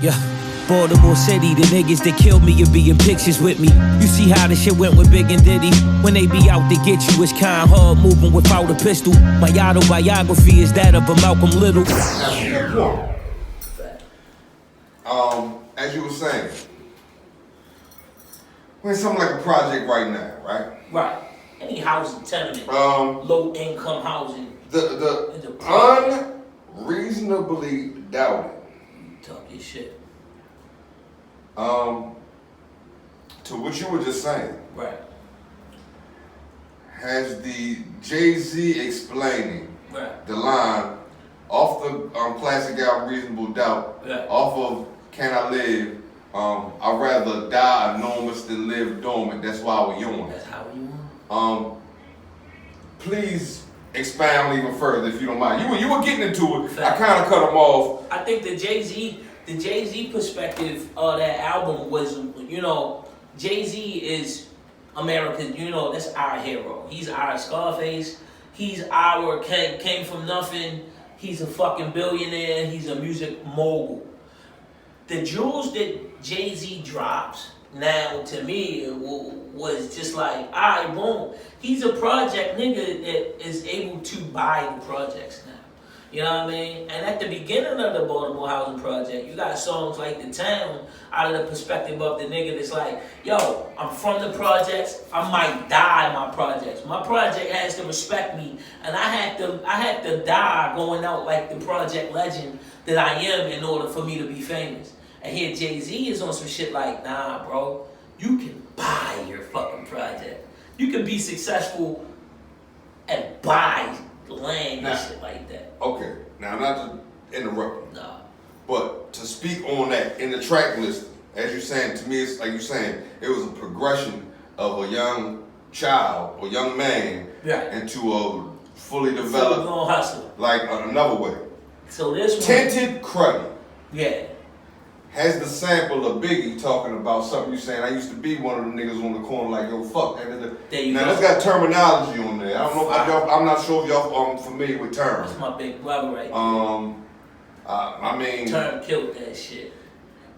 Yeah, Baltimore City, the niggas that killed me and be in pictures with me. You see how the shit went with Big and Diddy. When they be out to get you, it's kinda hard moving without a pistol. My autobiography is that of a Malcolm Little. As you were saying, we're in something like a project right now, right? Right. Any housing tenement, low income housing. The unreasonably doubted. Talk your shit. To what you were just saying. Right. Has the Jay-Z explaining Right. the line off the classic album Reasonable Doubt, Right. off of Can I Live? I'd rather die enormous than live dormant. That's why we on. That's how we want. Please expound even further if you don't mind. You were getting into it. Fact. I kind of cut him off. I think the Jay-Z perspective of that album was, Jay-Z is America's, that's our hero. He's our Scarface. He's our came from nothing. He's a fucking billionaire. He's a music mogul. The jewels that Jay-Z drops now, to me, was just like, all right, boom. He's a project nigga that is able to buy the projects now. You know what I mean? And at the beginning of the Baltimore Housing Project, you got songs like The Town out of the perspective of the nigga that's like, yo, I'm from the projects, I might die in my projects. My project has to respect me, and I had to die going out like the project legend that I am in order for me to be famous. And here Jay-Z is on some shit like, nah, bro, you can buy your fucking project. You can be successful and buy land and shit like that. Okay, now not to interrupt you, Nah. but to speak on that in the track list, as you're saying, to me, it's like you're saying, it was a progression of a young child or young man into a fully developed, Full-blown hustler. like another way. So this one, Tinted Cruddy yeah. has the sample of Biggie talking about something you saying. I used to be one of them niggas on the corner like, yo, fuck. There you now, go. that's got terminology on there. I don't know if I'm not sure if y'all familiar with terms. That's my big brother right there. I mean, Term killed that shit.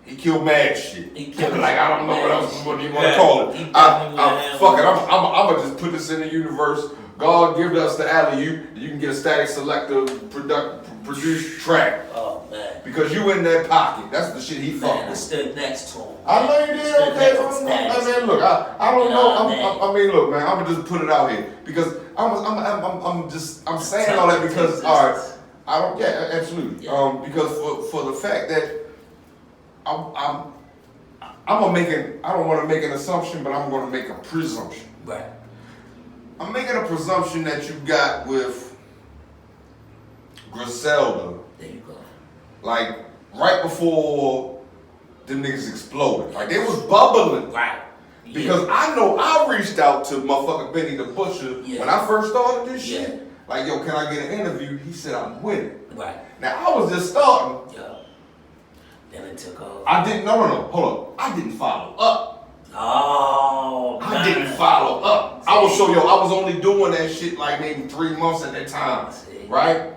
he killed mad shit. He killed like, I don't know what else shit. what you want to call it. He Fuck it. I'm gonna just put this in the universe. God give us the alley-oop. You can get a static selector produced track. Oh man. Because you in that pocket. That's the shit he fucked Man, I with. stood next to him. I know you did, okay. I mean, look, I don't know. I mean, look, man. I'm gonna just put it out here because I'm saying all that because I don't. Yeah, absolutely. Yeah. Because for the fact that I'm gonna make it. I don't want to make an assumption, but I'm gonna make a presumption. Right. I'm making a presumption that you got with Griselda. There you go. Like right before them niggas exploded. Like they was bubbling. Right. Because I know I reached out to motherfucker Benny the Butcher when I first started this shit. Like, yo, can I get an interview? He said I'm with it. Right. Now I was just starting. Yeah. Then it took off. I didn't hold up. I didn't follow up. Oh, man. I didn't follow up. I was only doing that shit like maybe 3 months at that time. Right?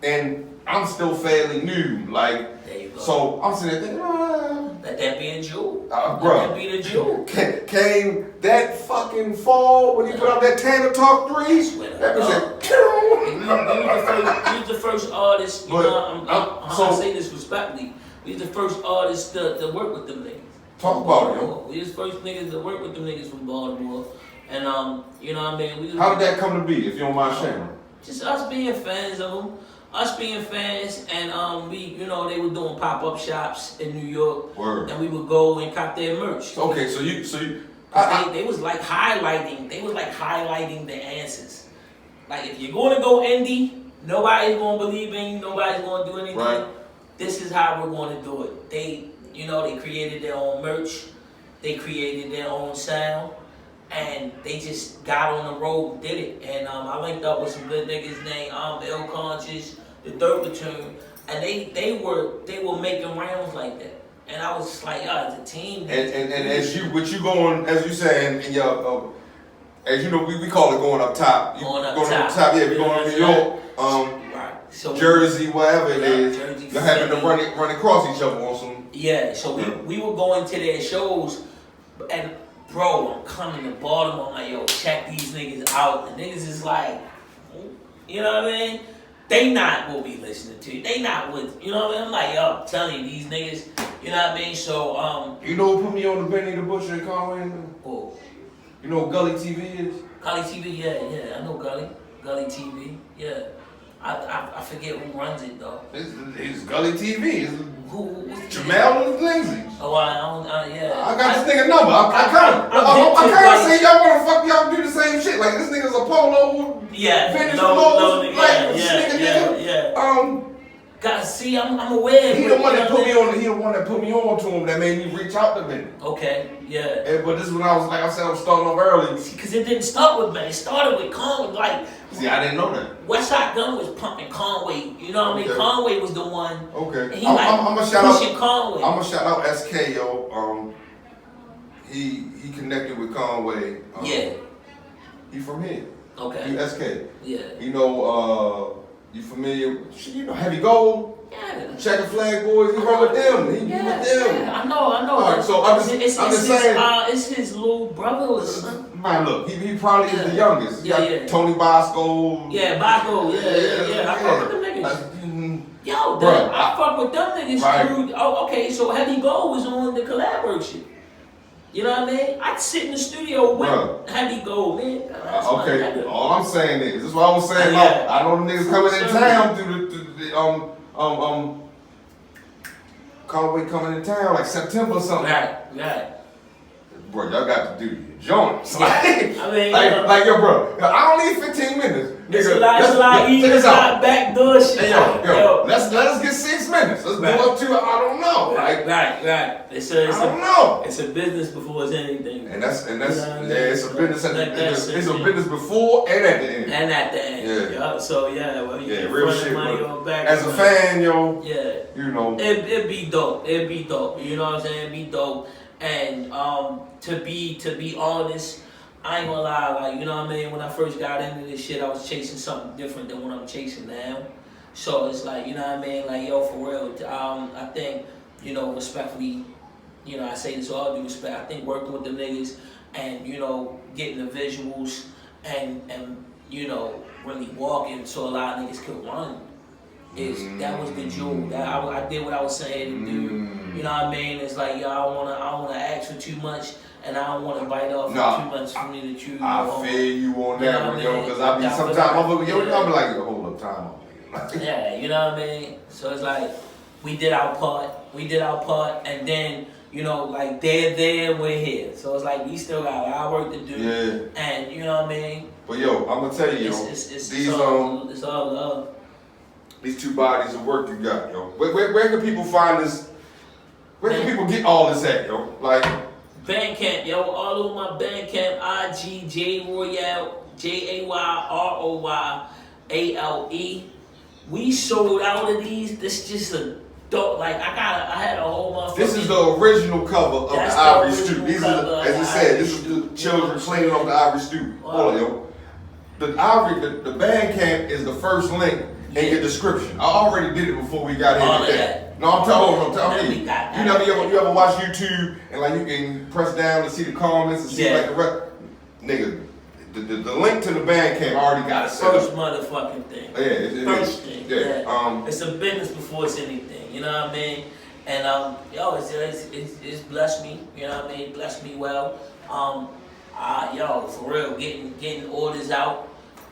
And I'm still fairly new. Like, there you go. So I'm sitting there thinking, let that be a jewel. Bro. Let that be the jewel. Came that fucking fall when he put out that Tanner Talk 3. That was We was the first artist, I say this respectfully, we was the first artists to work with them niggas. Talk about it. We was the first niggas to work with them niggas from Baltimore. And you know what I mean? How did that come to be, if you don't mind sharing? Just us being fans of them. Us being fans, and we, they were doing pop-up shops in New York. Word. And we would go and cop their merch. Okay, so you they was like highlighting the answers. Like, if you're going to go indie, nobody's going to believe in you, nobody's going to do anything. Right. This is how we're going to do it. They created their own merch, they created their own sound, and they just got on the road and did it. And I linked up with some good niggas named Ill Conscious, the Third Platoon, and they were making rounds like that. And I was just like, as a team. And as you going, as you saying in your, as you know, we call it going up top. Going up top. Yeah, we going up New York, right. So Jersey, wherever it is. Jersey, you're having to run across each other on some Yeah, so we would go into their shows, and bro, I'm coming to Baltimore, I'm like, yo, check these niggas out. And niggas is like, you know what I mean? They not what we listening to. They not what, you know what I mean? I'm like, yo, I'm telling you, these niggas, you know what I mean? So, you know who put me on the Benny the Butcher and Conway? Oh. You know what Gully TV is? Gully TV, yeah, I know Gully. Gully TV, yeah. I forget who runs it though. It's Gully TV. Who? Jamal and Lindsay. Oh, I don't, yeah. I got this nigga number. I kind of say y'all want to fuck y'all do the same shit. Like this nigga's a polo. Yeah. Vintage No, clothes. yeah. Gotta see, I'm aware. He the one that put me on. He the one that put me on to him that made me reach out to Benny. Okay, yeah. But this is when I was like I said, I was starting off early. Because it didn't start with Benny. It started with Conway. Like, see, I didn't know that. Westside Gun was pumping Conway. You know what I mean? Conway was the one. Okay. And he I'm gonna shout pushing out Conway. I'm gonna shout out SK, yo. He connected with Conway. Yeah. He from here. Okay. He SK. Yeah. You know, you familiar? You know, Heavy Gold. Yeah. Checker Flag Boys. He run with them. He with them. Yeah. I know. All right, so I'm just saying. It's his little brother or something. Man, look, he probably is the youngest. He got Tony Bosco. Yeah, Bosco. Yeah. I fuck with them niggas. Yo, I fuck with them niggas. Right. Oh, okay. So Heavy Gold was on the collab work shit. You know what I mean? I'd sit in the studio with Heavy Gold, man. Okay. All I'm saying is, this is what I was saying. I know the niggas coming in town through the Conway coming in town like September or something. Right. Bro, y'all got to do your joints. I mean, like yo, bro, I don't need 15 minutes. It's a lot easier. It's a lot backdoor shit. Hey, yo, let us get 6 minutes. Let's go up to I don't know. Right. I don't know. It's a business before it's anything. And that's it's a business it's a business before and at the end. And at the end. Yeah. So well, you real shit, bro. As a fan, yo. Yeah. You know. It'd be dope. You know what I'm saying? It'd be dope. And to be honest, I ain't gonna lie, like, you know what I mean? When I first got into this shit, I was chasing something different than what I'm chasing now. So it's like, you know what I mean? Like, yo, for real, I think, you know, respectfully, you know, I say this with all due respect, I think working with the niggas and, you know, getting the visuals and you know, really walking so a lot of niggas could run. That was the jewel. That I did what I was saying to do. You know what I mean? It's like, yo, I don't wanna ask for too much, and I don't wanna bite off for too much for me to chew. I feel you on that one, yo, because I be sometimes I'm looking, yo, I'll be like, yo, hold up, time on. Yeah, you know what I mean? So it's like we did our part, and then, you know, like they're there, we're here. So it's like we still got our work to do. Yeah. And you know what I mean? But yo, I'm gonna tell you, yo, it's all love. These two bodies of work you got, yo. Where can people find this? Where can people get all this at, yo? Like Bandcamp, yo. All over my Bandcamp, IG Royale, JAYROYALE. We sold out of these. This just a dope. Like I had a whole motherfucker. This is the original cover of the Ivory Stoop. These are, as you said, this is the children cleaning off the Ivory Stoop. Hold on, yo. The Bandcamp is the first link in your description. I already did it before we got here today. No, I'm telling you. You ever watch YouTube and like you can press down to see the comments and see like the rest? Nigga, the link to the Bandcamp already got it set up. First motherfucking thing. Yeah, it first is. thing. Yeah. It's a business before it's anything. You know what I mean? And yo, it's blessed me. You know what I mean? Blessed me well. Yo, for real, getting orders out,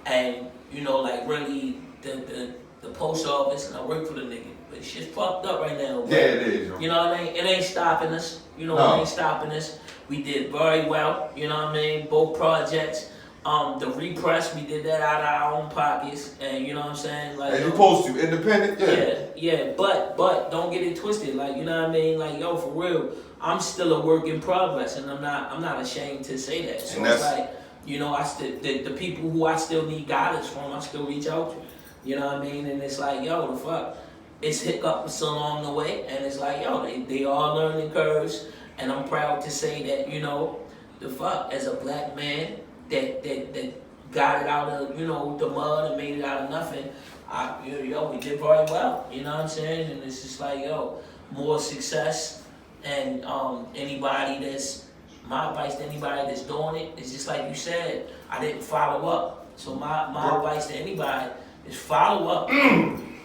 and you know, like really the post office, and I work for the nigga. But shit's fucked up right now. Bro. Yeah, it is. Yo. You know what I mean? It ain't stopping us. You know, it ain't stopping us. We did very well. You know what I mean? Both projects. The repress, we did that out of our own pockets, and you know what I'm saying? Like, as you supposed to, independent, yeah. But don't get it twisted. Like, you know what I mean? Like, yo, for real, I'm still a work in progress, and I'm not ashamed to say that. So it's like, you know, the people who I still need guidance from, I still reach out to. You know what I mean? And it's like, yo, the fuck, it's hiccups along the way, and it's like, yo, they all learning curves, and I'm proud to say that, you know, the fuck, as a black man that got it out of, you know, the mud and made it out of nothing, we did very well. You know what I'm saying? And it's just like, yo, more success. And my advice to anybody that's doing it is just like you said, I didn't follow up. So my advice to anybody is follow up.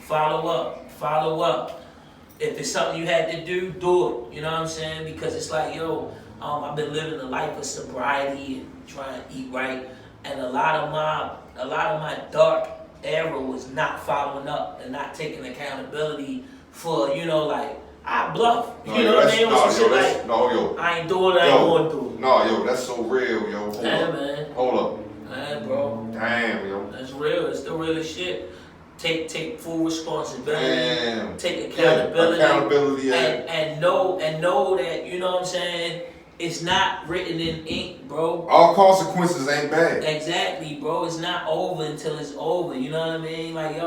Follow up. If it's something you had to do, do it. You know what I'm saying? Because it's like, I've been living a life of sobriety and trying to eat right. And a lot of my dark era was not following up and not taking accountability for, I bluff. No, you know what I mean? I ain't doing it, I ain't going through it. No, yo, that's so real, yo. Man. Hold up. Man, bro. Damn, yo. That's real. It's the realest shit. Take full responsibility. Damn. Take accountability. Accountability, and know that, you know what I'm saying, it's not written in ink, bro. All consequences ain't bad. Exactly, bro. It's not over until it's over. You know what I mean? Like,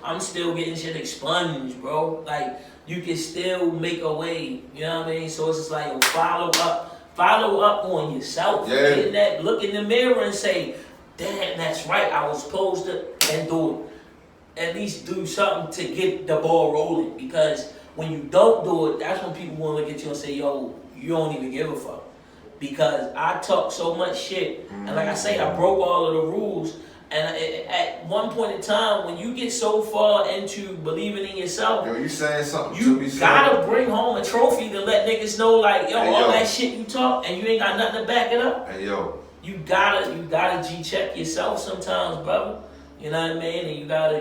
I'm still getting shit expunged, bro. Like, you can still make a way. You know what I mean? So it's just like, follow up on yourself. Yeah. Look in the mirror and say, damn, that's right. I was supposed to, and do it. At least do something to get the ball rolling. Because when you don't do it, that's when people want to look at you and say, yo, you don't even give a fuck. Because I talk so much shit. And like I say, I broke all of the rules. And at one point in time, when you get so far into believing in yourself, yo, you saying something you to me, gotta bring home a trophy to let niggas know, like, all that shit you talk and you ain't got nothing to back it up. Hey, yo. You gotta G-check yourself sometimes, brother. You know what I mean? And you gotta,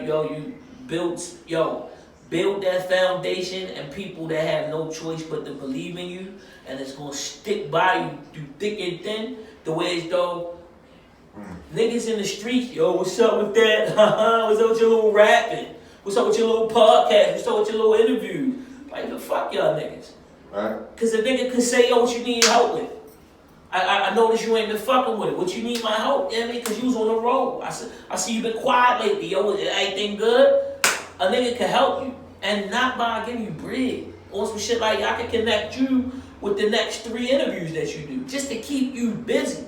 build that foundation and people that have no choice but to believe in you, and it's gonna stick by you through thick and thin. The way it's though, niggas in the streets, what's up with that? What's up with your little rapping? What's up with your little podcast? What's up with your little interviews? Like, the fuck y'all niggas. Right. Cause the nigga can say, what you need help with. I noticed you ain't been fucking with it. What you need my help? You know what I mean? Cause you was on the road. I see you been quiet lately. Everything good? A nigga can help you. And not by giving you bread. Or some shit like, I can connect you with the next 3 interviews that you do. Just to keep you busy.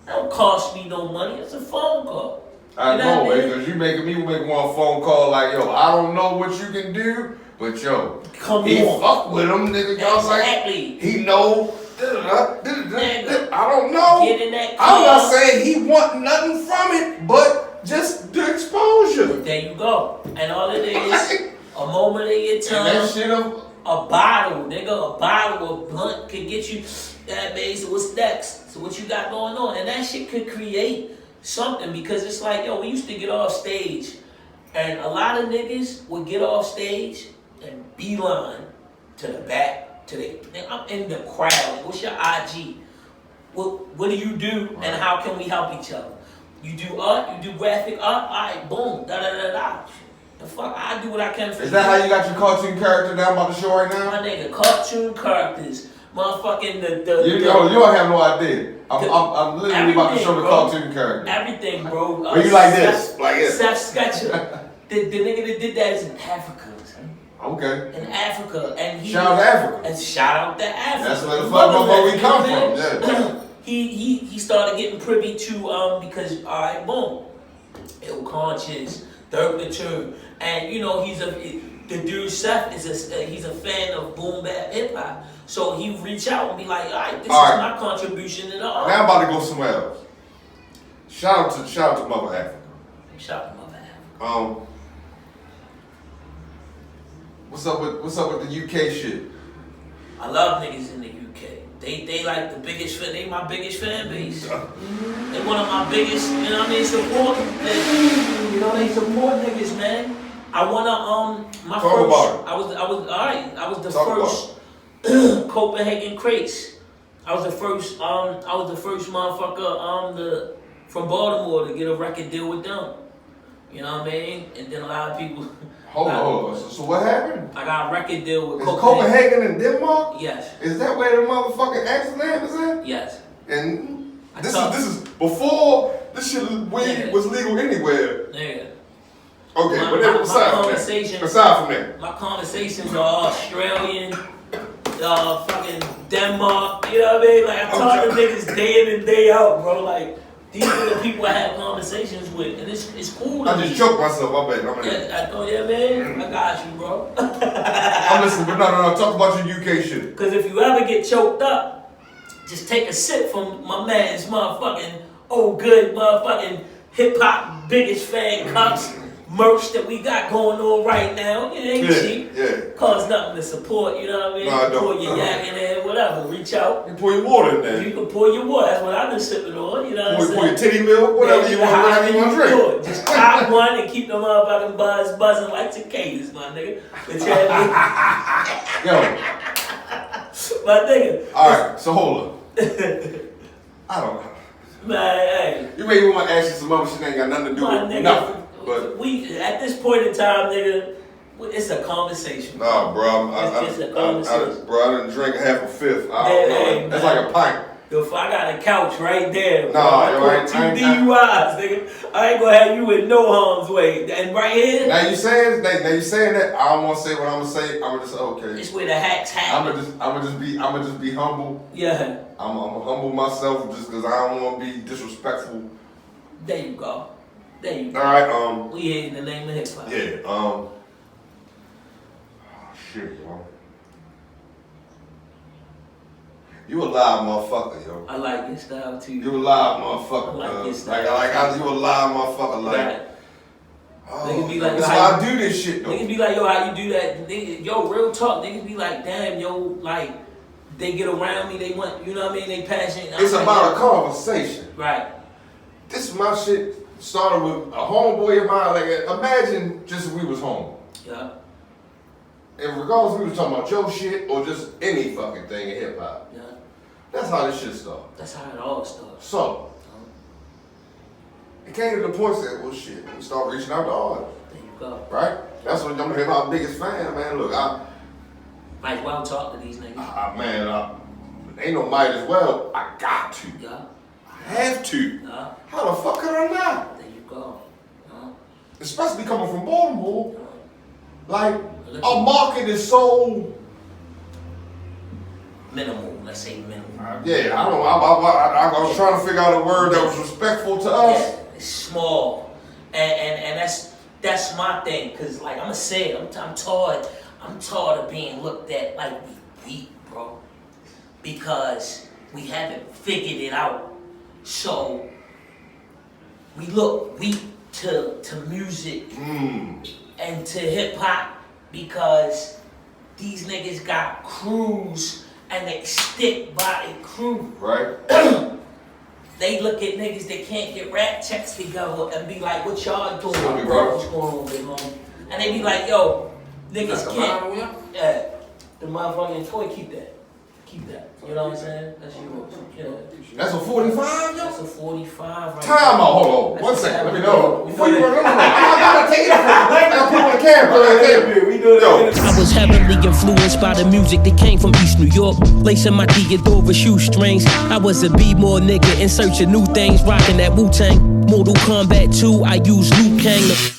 That don't cost me no money. It's a phone call. I know, because you make one phone call like, I don't know what you can do, but come he on. Fuck with him, nigga. Exactly. Like, he know. I don't know. Get in that car. I'm not saying he want nothing from it, but just the exposure. There you go. And all it is, a moment of your time. And that shit a bottle, nigga, a bottle of blunt could get you that base. So what's next? So what you got going on? And that shit could create something, because it's like, we used to get off stage, and a lot of niggas would get off stage and beeline to the back. I'm in the crowd. What's your IG? What do you do, right, and how can we help each other? You do art, you do graphic art, all right, boom, da. The fuck, I do what I can for you. Is that how you got your cartoon character that I'm about to show right now? My nigga, cartoon characters, motherfucking you don't have no idea. I'm literally about to show the cartoon character. Everything, bro. Are you like this? Like this? Seth Sketcher. the nigga that did that is in Africa. Okay. In Africa, and shout out to Africa. And shout out to Africa. That's where the fuck we come from. Yeah. He started getting privy to because boom, Ill Conscious, Dirk the Turk, and the dude Seth he's a fan of boom bap hip hop, so he reach out and be like, all right, this is my contribution to the art. Now I'm about to go somewhere else. Shout out to Mother Africa. Shout out to Mother Africa. What's up with the UK shit? I love niggas in the UK. They like the biggest fan. They my biggest fan base. They one of my biggest. You know what I mean? Support. They support niggas, man. I wanna my Talk first. About it. I was the first Copenhagen crates. I was the first motherfucker from Baltimore to get a record deal with them. You know what I mean? And then a lot of people. Hold on. So what happened? I got a record deal with Copenhagen in Denmark? Yes. Is that where the motherfucking Amsterdam is at? Yes. And this is before this shit was legal anywhere. Yeah. Okay, but aside from that. My conversations are Australian, fucking Denmark, you know what I mean? Like, I talk to niggas day in and day out, bro. Like, These are the people I have conversations with, and it's cool. I just choked myself. I bet. Yeah, man. I got you, bro. I'm listening, but no. Talk about your UK shit. Because if you ever get choked up, just take a sip from my man's motherfucking good motherfucking hip hop biggest fan cups merch that we got going on right now. It ain't cheap. Yeah. Costs nothing to support, you know what I mean? No, I don't. Pour your yak in there, whatever. Reach out. You pour your water in there. You can pour your water. That's what I've been sipping on. You know what I'm saying? Pour your titty milk, whatever you want to drink. Just pop one and keep the motherfucking buzz buzzing like cicadas, my nigga. But Yo. My nigga. Alright, so hold up. I don't know. Man, hey. You may want to ask you some other shit that ain't got nothing to do with nigga, nothing. But we at this point in time, nigga, it's a conversation. Nah, bro. It's just a conversation. Bro, I done drank half a fifth. I don't know. That's like a pint. If I got a couch right there, nah, bro, I got 2 DUIs, nigga. I ain't gonna have you in no harm's way. And right here. Now you saying that. I don't want to say what I'm gonna say. I'm gonna just say okay. It's where the hacks happen. I'm gonna just be humble. Yeah. I'm gonna humble myself just because I don't want to be disrespectful. There you go. There you go. All right. We here in the name of hip hop. Yeah. Shit, bro. You a live motherfucker, yo. I like your style too. You a live motherfucker. I like your style. You a live motherfucker. Like, niggas be like, that's why I do this shit, though. Niggas be like, yo, how you do that? Niggas, yo, real talk. Niggas be like, damn, yo, like, they get around me, they want, you know what I mean? They passionate. It's about a conversation. Right. This is my shit started with a homeboy of mine. Like, imagine just if we was home. Yeah. And regardless if we was talking about your shit or just any fucking thing in hip hop. Yeah. That's how this shit started. That's how it all started. So, it came to the point that, well, shit, we start reaching out to artists. There you go. Right? That's what I'm hip hop biggest fan, man. Look, might as well talk to these niggas. Ain't no might as well. I got to. Yeah. I have to. Yeah. How the fuck could I not? There you go. Especially coming from Baltimore. Like, our market is so minimal. Let's say minimal. Yeah, I don't know. I was trying to figure out a word that was respectful to us. Yeah, it's small, and that's my thing. Cause like I'ma say it, I'm tired of being looked at like we weak, bro. Because we haven't figured it out. So we look weak to music and to hip hop because these niggas got crews and they stick by a crew. Right. They look at niggas that can't get rap checks together and be like, what y'all doing, bro? What's going on, big homie? And they be like, yo, niggas can't. Yeah. The motherfucking toy, keep that. Keep that. You know what I'm saying? That's yours. Yeah. That's a 45, yo? That's a 45 right Time out, hold on. 1 second, let me know. Before you run, I gotta take it. I gotta put on the camera right there. We do it. I was heavily influenced by the music that came from East New York, lacing my Theodora shoestrings. I was a B-more nigga in search of new things, rocking that Wu-Tang. Mortal Kombat 2, I used Liu Kang.